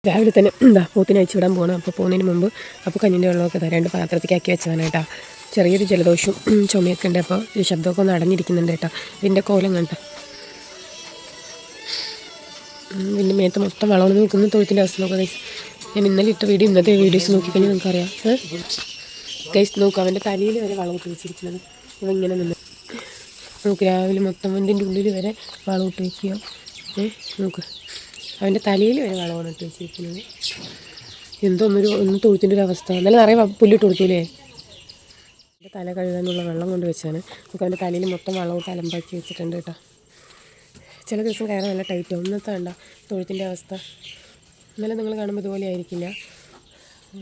രാവിലെ തന്നെ പോത്തിനെ അയച്ചു വിടാൻ പോകണം. അപ്പോൾ പോകുന്നതിന് മുമ്പ് അപ്പോൾ കഞ്ഞിൻ്റെ വെള്ളമൊക്കെ 2 പാത്രത്തേക്ക് ആക്കി വെച്ചതാണ് കേട്ടോ. ചെറിയൊരു ജലദോഷവും ചുമയൊക്കെ ഉണ്ട്. അപ്പോൾ ഈ ശബ്ദമൊക്കെ ഒന്ന് അടഞ്ഞിരിക്കുന്നുണ്ട് കേട്ടോ. ഇതിൻ്റെ കോലം കണ്ട പിന്നെ മേത്ത് മൊത്തം വളർന്ന് നോക്കുന്ന തൊഴുത്തിൻ്റെ അവസ്ഥ നോക്കുക ഗൈസ്. ഞാൻ ഇന്നലെ ഇട്ട ഇന്നത്തെ വീഡിയോസ് നോക്കിക്കഴിഞ്ഞാൽ നിങ്ങൾക്കറിയാം ഗൈസ്. നോക്കുക, അവൻ്റെ തലയിൽ വരെ വളമിട്ട് വെച്ചിരിക്കുന്നത്. ഇവ ഇങ്ങനെ നിന്ന് നോക്ക്, രാവിലെ മൊത്തം ഇതിൻ്റെ ഉള്ളിൽ വരെ വളമിട്ട് വയ്ക്കുക. നോക്ക്, അവൻ്റെ തലയിൽ വരെ വളമാണ് ഇട്ട് വെച്ചിരിക്കുന്നത്. ഒന്ന് തൊഴുത്തിൻ്റെ ഒരു അവസ്ഥ. എന്നാലും നിറയെ പുല്ലിട്ട് കൊടുത്തൂലേ. എൻ്റെ തല കഴുകാനുള്ള വെള്ളം കൊണ്ട് വെച്ചാണ്. നമുക്ക് അവൻ്റെ തലയിൽ മൊത്തം വളമിട്ട് അലമ്പാക്കി വെച്ചിട്ടുണ്ട് കേട്ടോ. ചില ദിവസം കയറാൻ നല്ല ടൈറ്റാവും. ഇന്നത്തെ വേണ്ട തൊഴുത്തിൻ്റെ അവസ്ഥ. ഇന്നലെ നിങ്ങൾ കാണുമ്പോൾ ഇതുപോലെ ആയിരിക്കില്ല.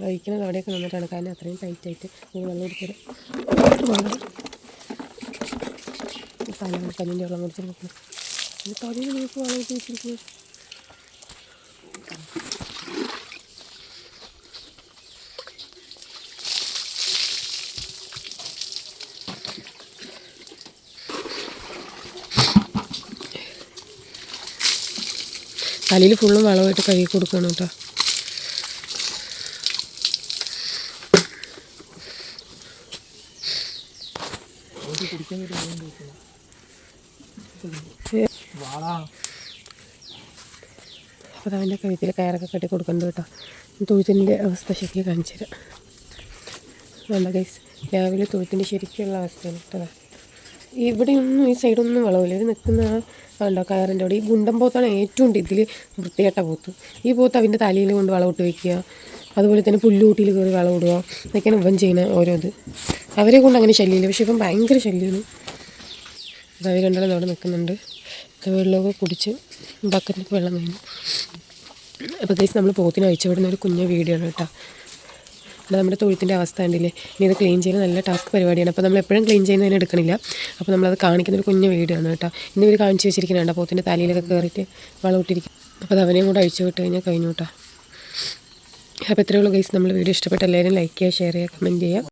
വഹിക്കുന്നത് അവിടെയൊക്കെ നിന്നിട്ടാണ്, കാരണം അത്രയും ടൈറ്റായിട്ട് വെള്ളം എടുത്തത്. തല കല്ലിൻ്റെ വെള്ളം കുടിച്ച് നോക്കുന്നത്. തലയിൽ നമുക്ക് വെള്ളം ഇട്ട് വെച്ചിരിക്കുന്നത്. തലയിൽ ഫുള്ളും വളമായിട്ട് കഴുകി കൊടുക്കണം കേട്ടോ. അപ്പോൾ അവൻ്റെ കഴുത്തിൽ കയറൊക്കെ കെട്ടി കൊടുക്കുന്നുണ്ട് കേട്ടോ. തൊഴുത്തിൻ്റെ അവസ്ഥ ശരിക്കും കാണിച്ചു തരാം. വേണ്ട ഗൈസ്, രാവിലെ തൊഴുത്തിൻ്റെ ശരിക്കുള്ള അവസ്ഥയാണ് കേട്ടോ. ഇവിടെയൊന്നും ഈ സൈഡൊന്നും വളവില്ല. ഇത് നിൽക്കുന്ന ഉണ്ടോ കയറിൻ്റെ അവിടെ. ഈ ഗുണ്ടൻ പോത്താണ് ഏറ്റവും ഇതിൽ വൃത്തികെട്ട പോത്ത്. ഈ പോത്ത് അവൻ്റെ തലയിൽ കൊണ്ട് വളമിട്ട് വയ്ക്കുക, അതുപോലെ തന്നെ പുല്ലൂട്ടിയിൽ കയറി വളമിടുക, ഇതൊക്കെയാണ് ഇവൻ ചെയ്യുന്ന ഓരോ ഇത്. അവരെ കൊണ്ട് അങ്ങനെ ശല്യമില്ല, പക്ഷെ ഇവൻ ഭയങ്കര ശല്യമാണ്. അത് അവർ രണ്ടാളും അവിടെ നിൽക്കുന്നുണ്ട്. വെള്ളമൊക്കെ കുടിച്ച് ബക്കറ്റിൽ വെള്ളം കഴിഞ്ഞു. അപ്പോൾ ഗൈസ്, നമ്മൾ പോത്തിനെ അയച്ചു വിടുന്ന ഒരു കുഞ്ഞ വീഡിയോ ആണ് കേട്ടോ. അത് നമ്മുടെ തൊഴുത്തിൻ്റെ അവസ്ഥ ഉണ്ടല്ലേ. ഇനി ഇത് ക്ലീൻ ചെയ്യുന്ന നല്ല ടാസ്ക് പരിപാടിയാണ്. അപ്പോൾ നമ്മൾ എപ്പോഴും ക്ലീൻ ചെയ്യുന്നതിന് എടുക്കണില്ല. അപ്പോൾ നമ്മളത് കാണിക്കുന്നൊരു കുഞ്ഞ വീഡിയോ ആണ് കേട്ടോ. ഇന്ന് ഇവർ കാണിച്ച് വെച്ചിരിക്കുന്നുണ്ട് പോത്തിൻ്റെ തലയിലൊക്കെ കയറിയിട്ട് വളം ഇട്ടിരിക്കും. അപ്പോൾ അത് അവനെയും കൂടെ അഴിച്ചു വിട്ട് കഴിഞ്ഞാൽ കഴിഞ്ഞു കേട്ടോ. അപ്പോൾ ഇത്രയേ ഉള്ളൂ ഗൈസ്. നമ്മൾ വീഡിയോ ഇഷ്ടപ്പെട്ട എല്ലാവരും ലൈക്ക് ചെയ്യുക, ഷെയർ ചെയ്യുക, കമൻറ്റ് ചെയ്യുക.